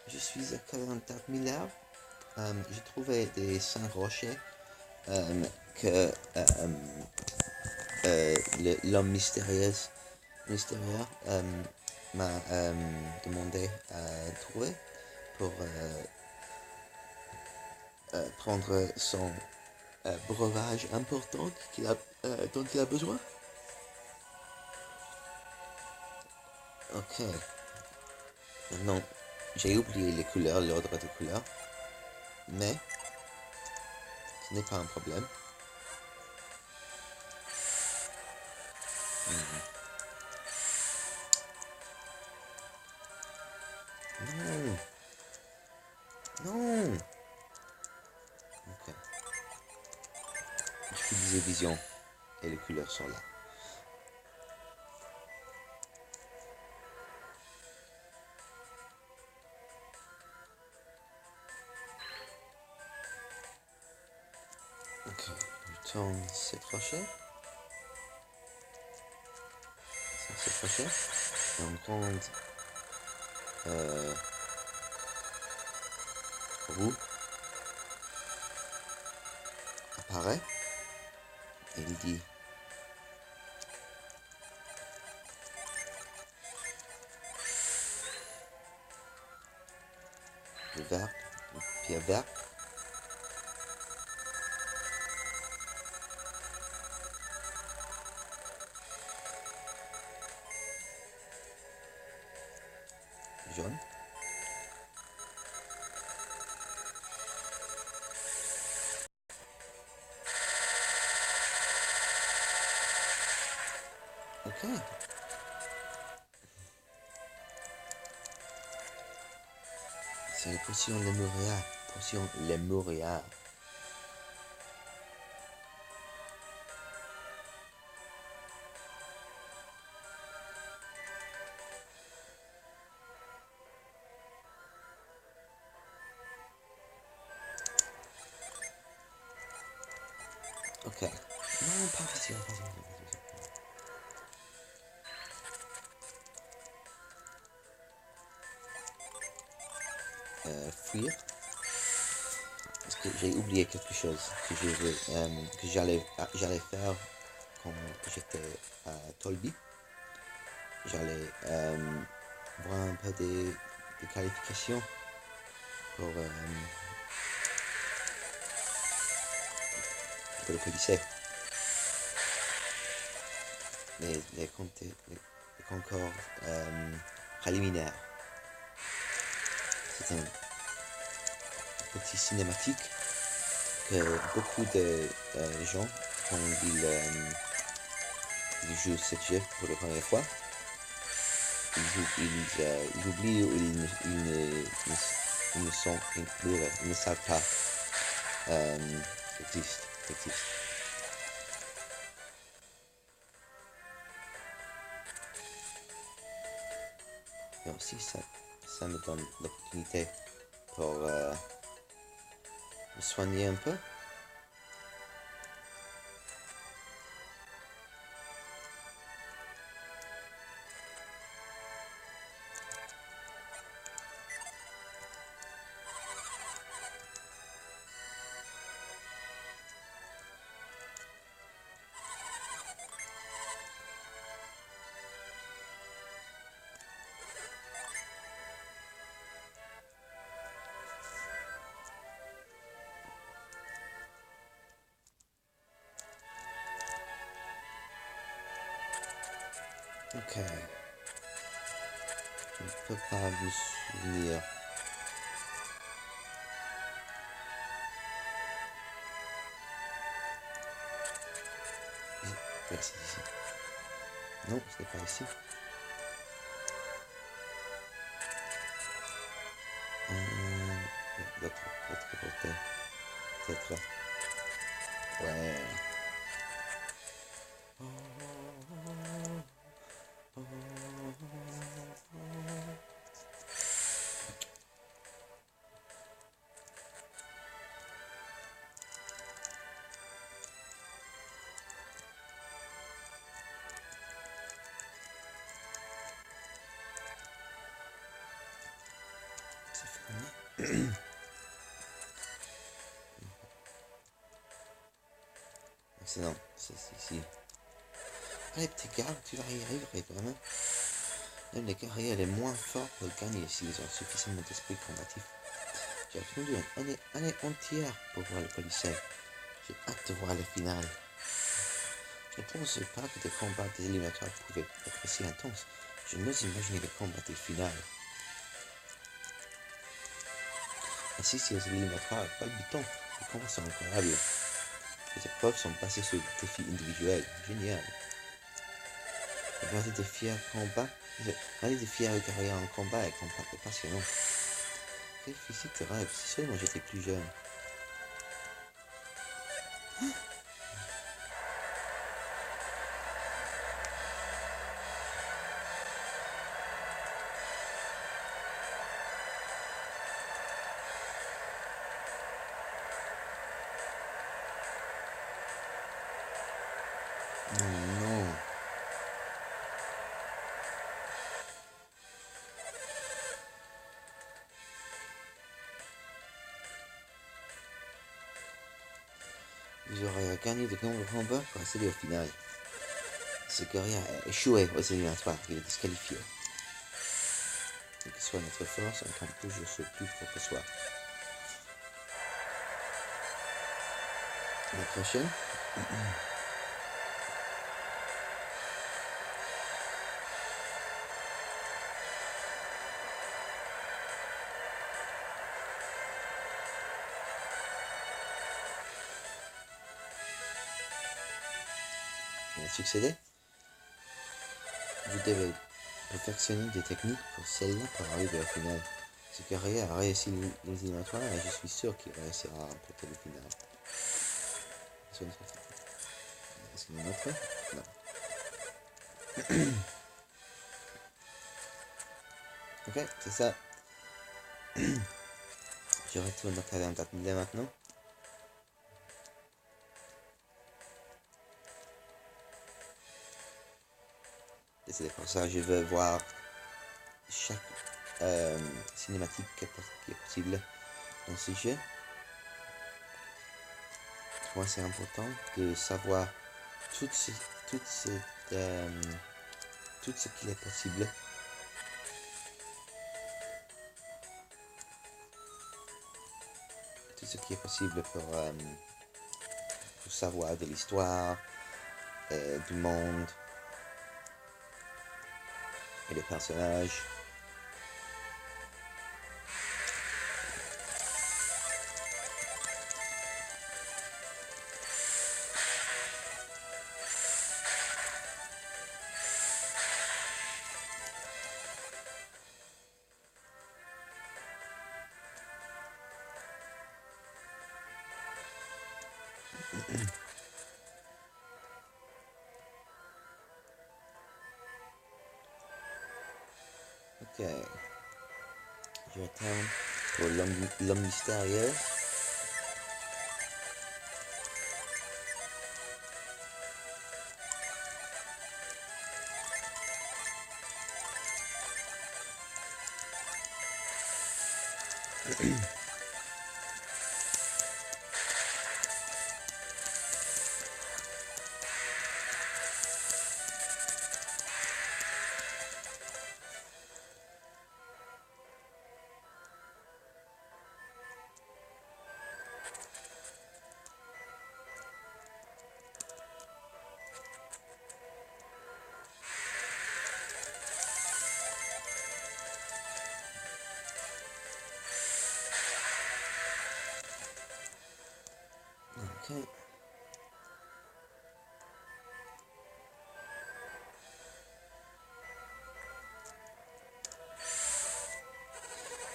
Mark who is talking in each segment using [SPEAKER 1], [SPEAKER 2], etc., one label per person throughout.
[SPEAKER 1] Je suis à 44 Miller. J'ai trouvé des 5 rochers que l'homme mystérieux m'a demandé à trouver pour prendre son breuvage important dont il a besoin. Ok. Maintenant, j'ai oublié les couleurs, l'ordre des couleurs, mais ce n'est pas un problème. Non, non. Ok. J'utilisais vision et les couleurs sont là. Ok. Je tourne cette rocher. Ça, cette rocher. Et une grande euh, roue apparaît. Et il dit le vert, une pierre verte. Jaune. Ok. C'est la potion Lemuria. Potion Lemuria. Ok. Non, pas vision, pas vision, pas vision. Fuir. Parce que j'ai oublié quelque chose que j'allais faire quand j'étais à Tolby. J'allais voir un peu des qualifications pour le lycée. Les concours préliminaires. C'est un petit cinématique que beaucoup de gens, quand ils jouent ce jeu pour la première fois, ils oublient ou ils ne savent pas existe. Et aussi, ça me donne l'opportunité pour me soigner un peu. Ok. Je ne peux pas me souvenir. Merci ici. Non, ce n'est pas ici. L'autre côté. Peut-être là. Ouais. Excellent, c'est ici. Allez, petit gars, tu vas y arriver quand même. Même les guerriers les moins forts peuvent gagner s'ils ont suffisamment d'esprit combatif. J'ai attendu une année entière pour voir le policier. J'ai hâte de voir le final. Je ne pensais pas que des combats des éliminatoires pouvaient être si intenses. Je n'ose imaginer les combats des finales. Assister aux éliminatoires est palpitant. Les combats sont incroyables. Les épreuves sont basées sur des défis individuels. Génial. Regarder des fiers combats. Regarder des fiers guerriers en combat est passionnant. Quel physique de rêve. Si seulement j'étais plus jeune. Oh non. Vous aurez gagné de nombreux combats pour accéder au final. Ce guerrier a échoué aux éliminatoires. Il est disqualifié. Quelle que soit notre force, on compte toujours sur plus fort que soi. La prochaine. Il a succédé. Vous devez perfectionner des techniques pour celle-là pour arriver au final. Ce guerrier a réussi les éliminatoires et je suis sûr qu'il réussira à remporter le final. Est-ce qu'il y en a un autre? Non. Ok, c'est ça. Je retourne au calendrier maintenant. Et c'est pour ça que je veux voir chaque cinématique qui est possible dans ce jeu. Pour moi, c'est important de savoir tout ce qu'il est possible. Tout ce qui est possible pour savoir de l'histoire, du monde et des personnages. Ok. Je attends pour l'homme mystérieux. Ok.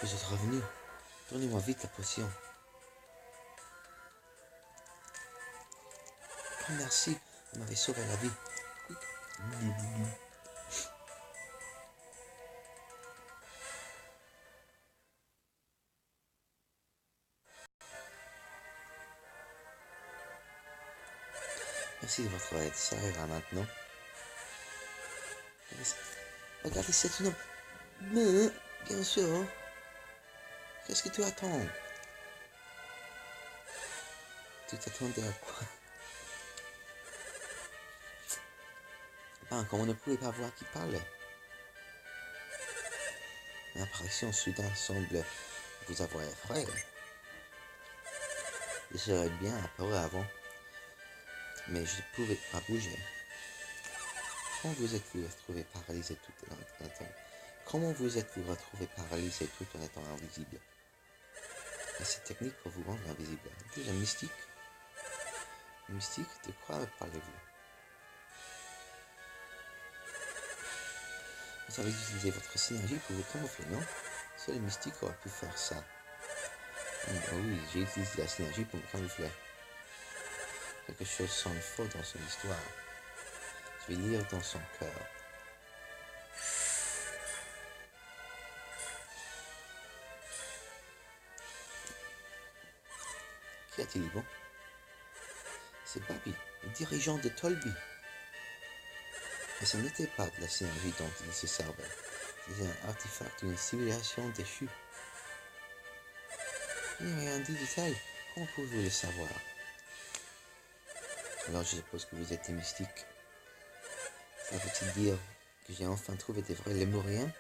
[SPEAKER 1] Vous êtes revenu. Donnez-moi vite la potion. Oh, merci, vous m'avez sauvé la vie. Merci de votre aide, ça ira maintenant. Regardez cet homme. Mais, bien sûr. Qu'est-ce que tu attends? Tu t'attendais à quoi? Ben, comment ne pouvez pas voir qui parlait? L'apparition soudaine semble vous avoir effrayé. Je serais bien apparu avant, mais je ne pouvais pas bouger. Comment vous êtes-vous retrouvé paralysé tout en étant... Comment vous êtes-vous retrouvé paralysé tout en étant invisible? Et cette technique pour vous rendre invisible. Vous un mystique? Mystique, de quoi parlez-vous? Vous avez utilisé votre synergie pour vous camoufler, non? Seul le mystique aurait pu faire ça. Oh oui, j'ai utilisé la synergie pour me camoufler. Quelque chose semble faux dans son histoire. Je vais lire dans son cœur. Qu'y a-t-il, bon? C'est Bobby, le dirigeant de Tolby. Mais ce n'était pas de la synergie dont il se servait. C'était un artefact d'une civilisation déchue. Je n'ai rien dit de tel. Comment pouvez-vous le savoir? Alors je suppose que vous êtes des mystiques. Ça veut-il dire que j'ai enfin trouvé des vrais lémuriens?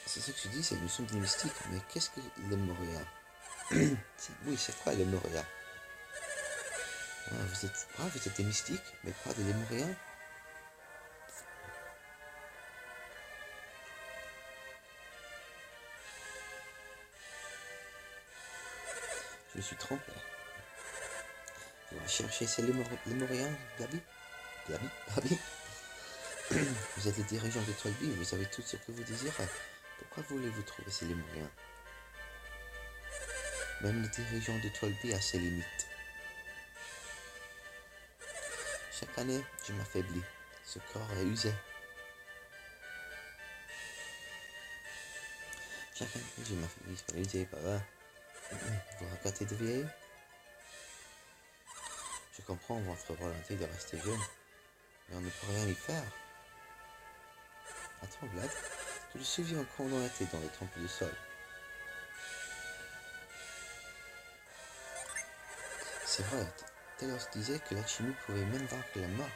[SPEAKER 1] C'est ce que je dis, c'est que nous sommes des mystiques. Mais qu'est-ce que lémurien? Oui, c'est quoi lémurien? Vous êtes des mystiques, mais pas des lémuriens? Je me suis trompé. Je vais chercher ces lémuriens, Gabi? Gabi? Vous êtes le dirigeant de Tolby, vous avez tout ce que vous désirez. Pourquoi voulez-vous trouver ces lémuriens? Même le dirigeant de Tolby a ses limites. Chaque année, je m'affaiblis. Ce corps est usé. Chaque année, je m'affaiblis. Je suis usé, papa. Vous regrettez de vieillir? Je comprends votre volonté de rester jeune, mais on ne peut rien y faire. Attends, Vlad, tu te souviens quand on était dans le temple du sol? C'est vrai, Telos disait que l'alchimie pouvait même vaincre la mort.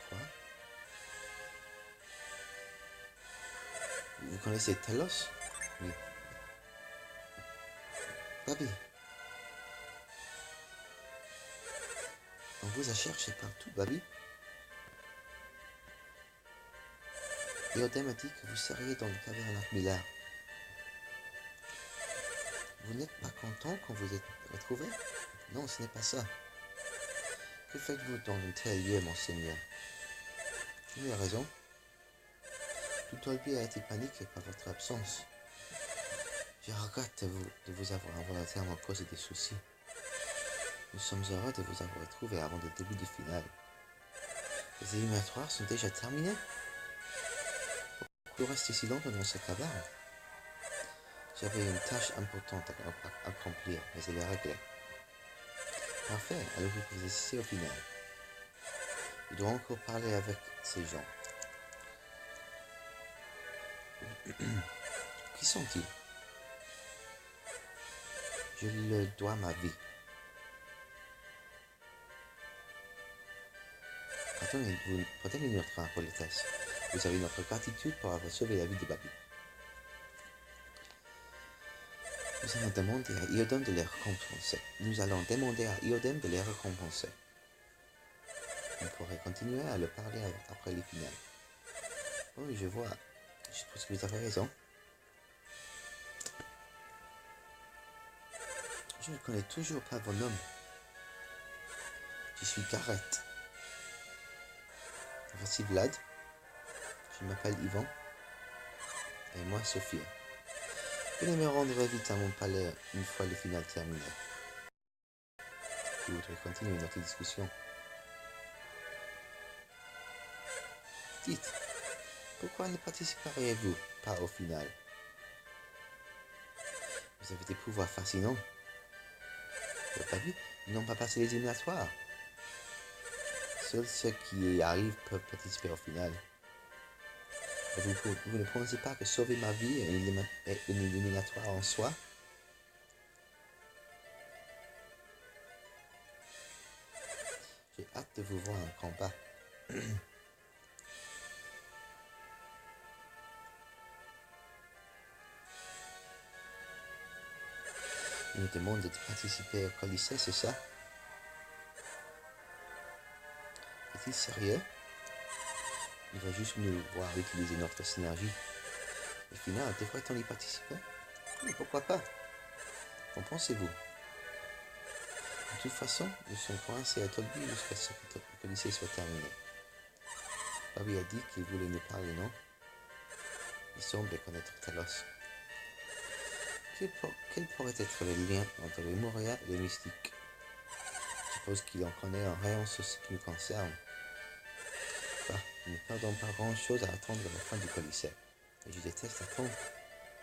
[SPEAKER 1] Quoi? Vous connaissez Telos? Oui. Babi. On vous a cherché partout, Babi. Eodem a dit que vous seriez dans le caverne Miller. Vous n'êtes pas content quand vous êtes retrouvé? Non, ce n'est pas ça. Que faites-vous dans un tel lieu, monseigneur? Vous avez raison. Tout Tolby a été paniqué par votre absence. Je regrette de vous avoir involontairement causé des soucis. Nous sommes heureux de vous avoir retrouvé avant le début du final. Les éliminatoires sont déjà terminés? Pourquoi rester si longtemps dans cette caverne? J'avais une tâche importante à accomplir, mais elle est réglée. Parfait, alors vous pouvez assister au final. Je dois encore parler avec ces gens. Qui sont-ils? Je leur dois ma vie. Prenez notre impolitesse. Vous avez notre gratitude pour avoir sauvé la vie de Babi. Nous allons demander à Iodem de les récompenser. On pourrait continuer à le parler après les finales. Oui, je vois. Je pense que vous avez raison. Je ne connais toujours pas vos noms. Je suis Gareth. Voici Vlad. Je m'appelle Ivan. Et moi, Sophia. Venez me rendre vite à mon palais une fois le final terminé. Je voudrais continuer notre discussion. Dites, pourquoi ne participeriez-vous pas au final? Vous avez des pouvoirs fascinants. Vous n'avez pas vu? Ils n'ont pas passé les éliminatoires. Seuls ceux qui y arrivent peuvent participer au final. Vous ne pensez pas que sauver ma vie est une éliminatoire en soi? J'ai hâte de vous voir en combat. Il nous demande de participer au Colisée, c'est ça? Est-il sérieux? Il va juste nous voir utiliser notre synergie. Au final, devrait-on y participer? Mais pourquoi pas? Qu'en pensez-vous? De toute façon, nous sommes coincés à Tolby jusqu'à ce que le Colisée soit terminé. Bobby a dit qu'il voulait nous parler, non? Il semble connaître Talos. Quel pourrait être le lien entre les Moria et les mystiques? Je suppose qu'il en connaît un rayon sur ce qui nous concerne. Bah, nous ne perdons pas grand-chose à attendre la fin du Colisée. Et je déteste attendre.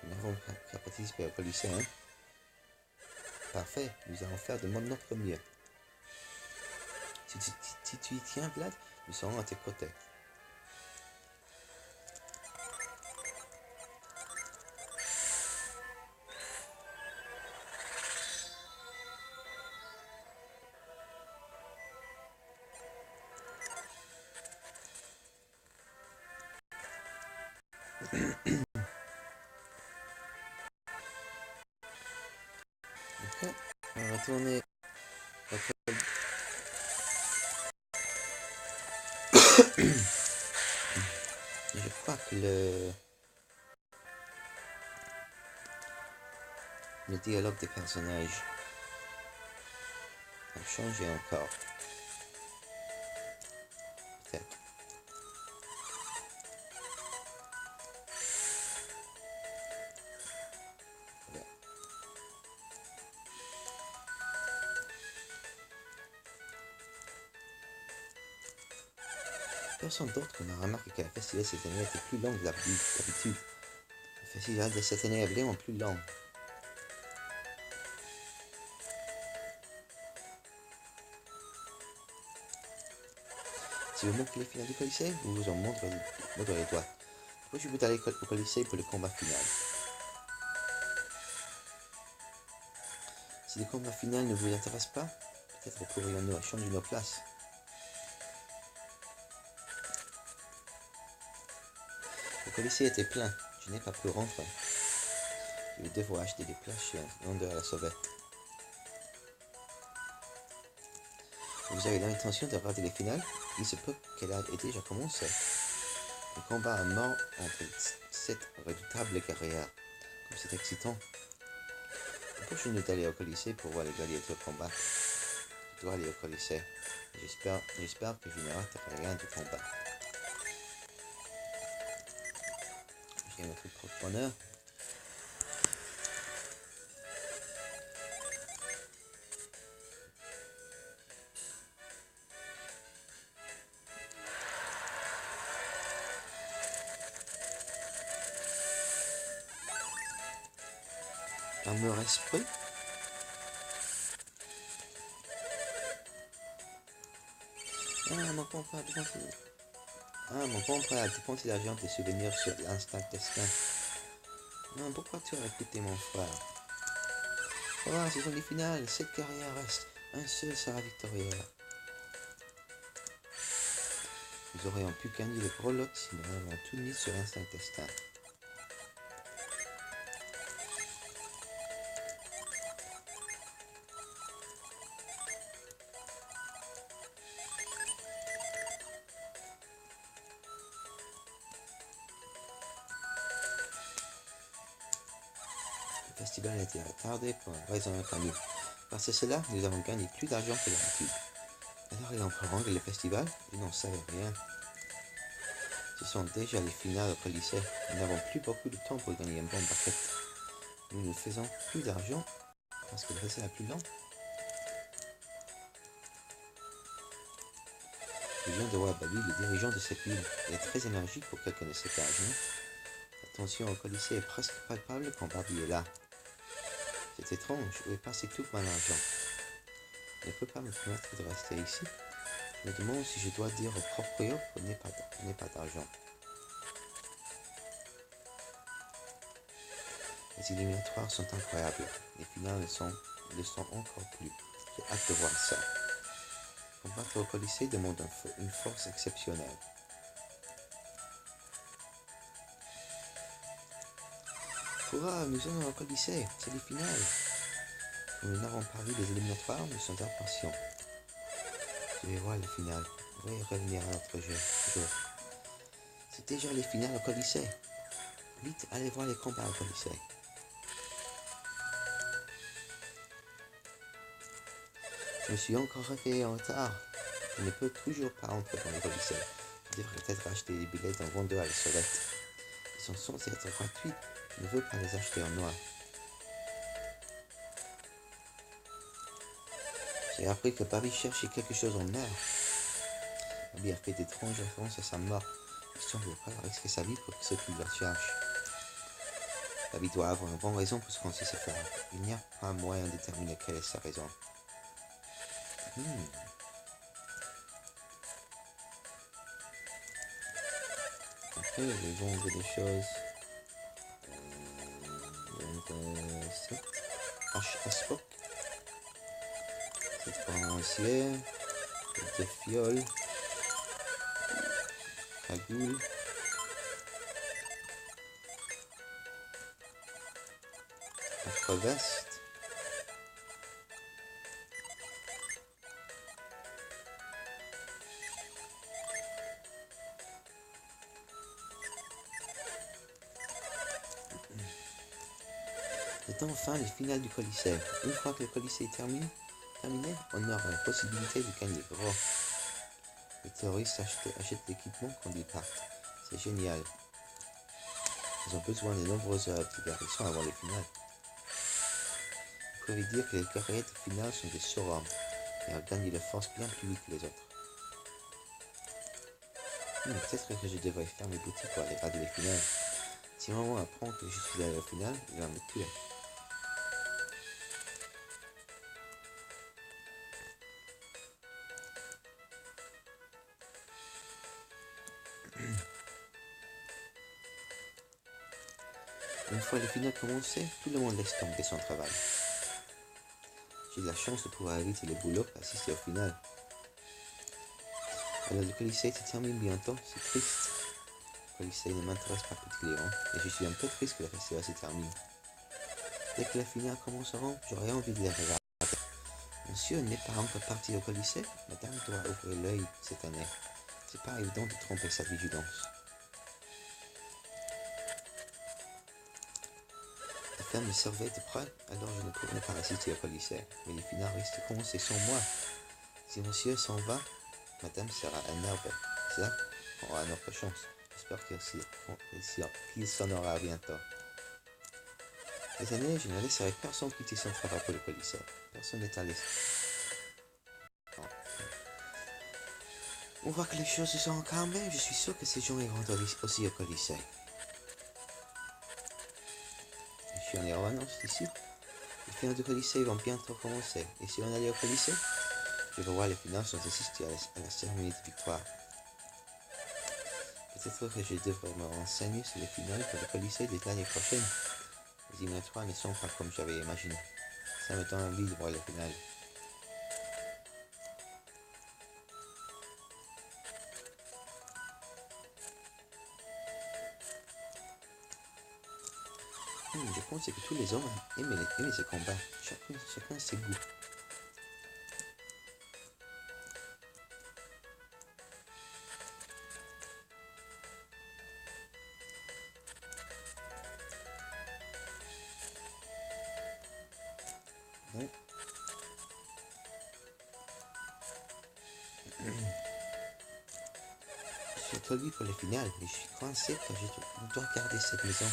[SPEAKER 1] Nous n'avons qu'à participer au Colisée, hein? Parfait, nous allons faire de notre mieux. Si tu y tiens, Vlad, nous serons à tes côtés. Ok, on va retourner au Je crois que le dialogue des personnages a changé encore. Peut-être. Ouais. Personne d'autre n'a remarqué que le festival cette année était plus long que d'habitude. Le festival de cette année est vraiment plus long. Si vous manquez les finales du Colisée, vous vous en montrez les doigts. Après, je vous aller au Colisée pour le combat final. Si le combat final ne vous intéresse pas, peut-être pourrions-nous changer nos places. Le Colisée était plein, je n'ai pas pu rentrer. Je vais devoir acheter des places chez un vendeur à la sauvette. Vous avez l'intention de regarder les finales? Il se peut qu'elle ait déjà commencé. Le combat à mort entre cette redoutable guerrière. Comme c'est excitant. Prochaine d'aller au Colisée pour voir les gladiateurs combattre. Je dois aller au Colisée. J'espère que je ne raterai rien du combat. J'ai notre propre bonheur. Armure esprit. Mon compère a dépensé l'argent des souvenirs sur l'instinct destin. Pourquoi tu as écouté mon frère? Voilà, ce sont les finales, cette carrière reste. Un seul sera victorieux. Nous aurions pu gagner le gros lot si nous avions tout mis sur l'instinct destin. Le festival a été retardé pour une raison inconnue. Parce que cela, nous avons gagné plus d'argent que d'habitude. Alors ils ont prolongé le festival, ils n'en savaient rien. Ce sont déjà les finales au Colisée. Nous n'avons plus beaucoup de temps pour gagner un bon paquet. Nous ne faisons plus d'argent parce que le reste est plus long. Je viens de voir Babi, le dirigeant de cette ville. Il est très énergique pour quelqu'un de cet âge. La tension au Colisée est presque palpable quand Babi est là. C'est étrange, où est passé tout mon argent? Je ne peux pas me permettre de rester ici. Je me demande si je dois dire au proprio qu'on n'ait pas d'argent. Les éliminatoires sont incroyables. Les finales le sont encore plus. J'ai hâte de voir ça. Combattre au Colisée demande une force exceptionnelle. Hurrah, nous sommes au Colisée, c'est les finales. Comme nous n'avons pas vu les éliminatoires, nous sommes impatients. Je vais voir les finales. Je vais revenir à notre jeu. C'est déjà les finales au Colisée. Vite, allez voir les combats au Colisée. Je me suis encore réveillé en retard. Je ne peux toujours pas entrer dans le Colisée. Je devrais peut-être acheter des billets d'un vendeur à la sauvette. Ils sont censés être gratuits. Je ne veux pas les acheter en noir. J'ai appris que Bobby cherchait quelque chose en mer. Bobby a fait d'étranges références à sa mort. Il semble pas risquer sa vie pour que ce qui la cherche. Bobby doit avoir une bonne raison pour ce qu'on sait se faire. Il n'y a pas moyen de déterminer quelle est sa raison. Après, je vais vendre des choses. HS-Pop. C'est pas un acier. Des fioles. Cagoule. Veste. C'est enfin les finales du Colisée. Une fois que le Colisée est terminé, on aura la possibilité de gagner gros. Les terroristes achètent l'équipement quand ils partent. C'est génial. Ils ont besoin de nombreuses heures de garnison avant les finales. Vous pouvez dire que les guerriers de finale sont des surhommes et ont gagné de force bien plus vite que les autres. Peut-être que je devrais faire mes boutiques pour aller regarder les finales. Si maman apprend que je suis allé au final, il va me tuer. Une fois les finales commencées, tout le monde laisse tomber son travail. J'ai de la chance de pouvoir éviter le boulot pour assister au final. Alors le Colisée se termine bientôt, c'est triste. Le Colisée ne m'intéresse pas particulièrement et je suis un peu triste que le festival se termine. Dès que les finales commenceront, j'aurai envie de les regarder. Monsieur n'est pas encore parti au Colisée, madame doit ouvrir l'œil cette année. C'est pas évident de tromper sa vigilance. La femme me servait de près, alors je ne pourrais pas assister au Colisée. Mais les finales risquent de commencer sans moi. Si monsieur s'en va, madame sera énervée. C'est là qu'on aura notre chance. J'espère qu'il s'en aura bientôt. Cette année, je ne laisserai personne quitter son travail pour le Colisée. Personne n'est à l'aise. On voit que les choses se sont calmées. Je suis sûr que ces gens iront aussi au Colisée. Je suis en avance ici. Les finales du Colisée vont bientôt commencer. Et si on allait au Colisée, je vais voir les finales sans assister à la cérémonie de victoire. Peut-être que je devrais me renseigner sur les finales pour le Colisée de l'année prochaine. Les éliminatoires ne sont pas comme j'avais imaginé. Ça me donne envie de voir les finales. Je pense que tous les hommes aimaient ce combat. Chacun ses goûts. Bon. Je suis introduit pour les finales, mais je suis coincé car je dois garder cette maison.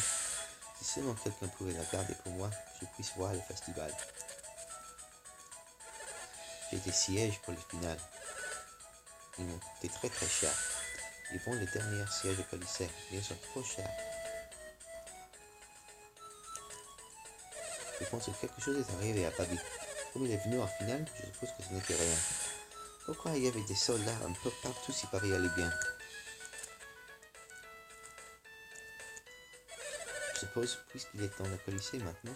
[SPEAKER 1] Si seulement quelqu'un pouvait la garder pour moi, je puisse voir le festival. J'ai des sièges pour les finales. Ils m'ont coûté très cher. Ils vendent les derniers sièges au Colisée, mais ils sont trop chers. Je pense que quelque chose est arrivé à Bobby. Comme il est venu en finale, je suppose que ce n'était rien. Pourquoi il y avait des soldats un peu partout si Bobby allait bien? Je pause puisqu'il est dans le Colisée maintenant.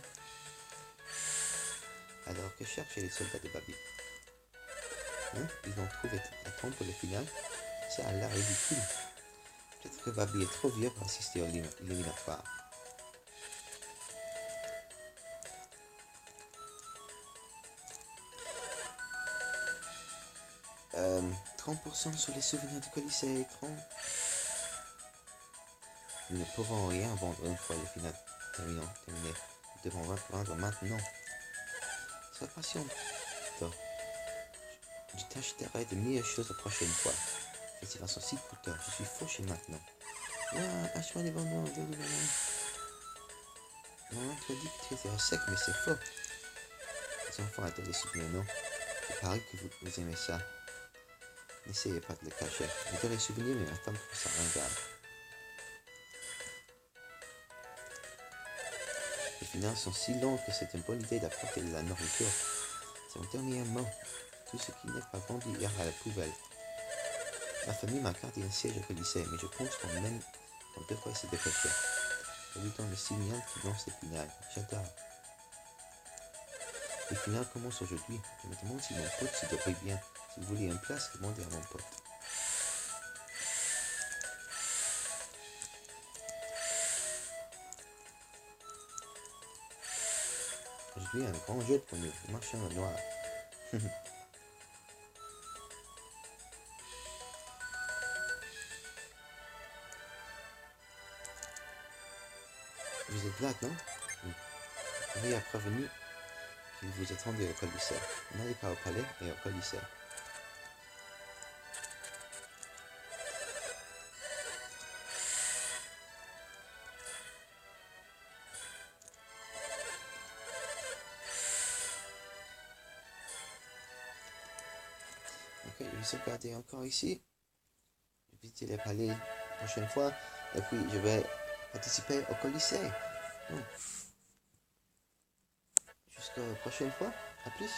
[SPEAKER 1] Alors que cherchaient les soldats de Babi? Ils ont trouvé la trompe pour le final. Ça a l'air ridicule. Peut-être que Babi est trop vieux pour assister au éliminatoire. 30% sur les souvenirs du Colisée. 30. Nous ne pourrons rien vendre une fois le final terminé. Nous devons vendre maintenant. Sois patient. Je t'achèterai de meilleures choses la prochaine fois. Les sera sont si coûteux. Je suis fauché maintenant. Achète-moi des bonbons. Maman te dit que tu étais à sec, mais c'est faux. Les enfants adorent les souvenirs, non? Il paraît que vous aimez ça. N'essayez pas de le cacher. J'adore les souvenirs, mais ma femme trouve ça ringard. Les finales sont si longues que c'est une bonne idée d'apporter de la nourriture. C'est mon dernier mot. Tout ce qui n'est pas vendu ira à la poubelle. Ma famille m'a gardé un siège au Colisée, mais je pense qu'on devrait se dépêcher. Je lui donne le signal qui lance les finales. J'adore. Les finales commencent aujourd'hui. Je me demande si mon pote se débrouille bien. Si vous voulez une place, demandez à mon pote. Aujourd'hui, un grand jeu pour nous. Marchand noir. Vous êtes là, non? Oui. Henri a prévenu qu'il vous attendait au Colisée. N'allez pas au palais, mais au Colisée. Ok, je vais sauvegarder encore ici. Je vais visiter les palais la prochaine fois. Et puis, je vais participer au Colisée. Donc, jusqu'à la prochaine fois. À plus.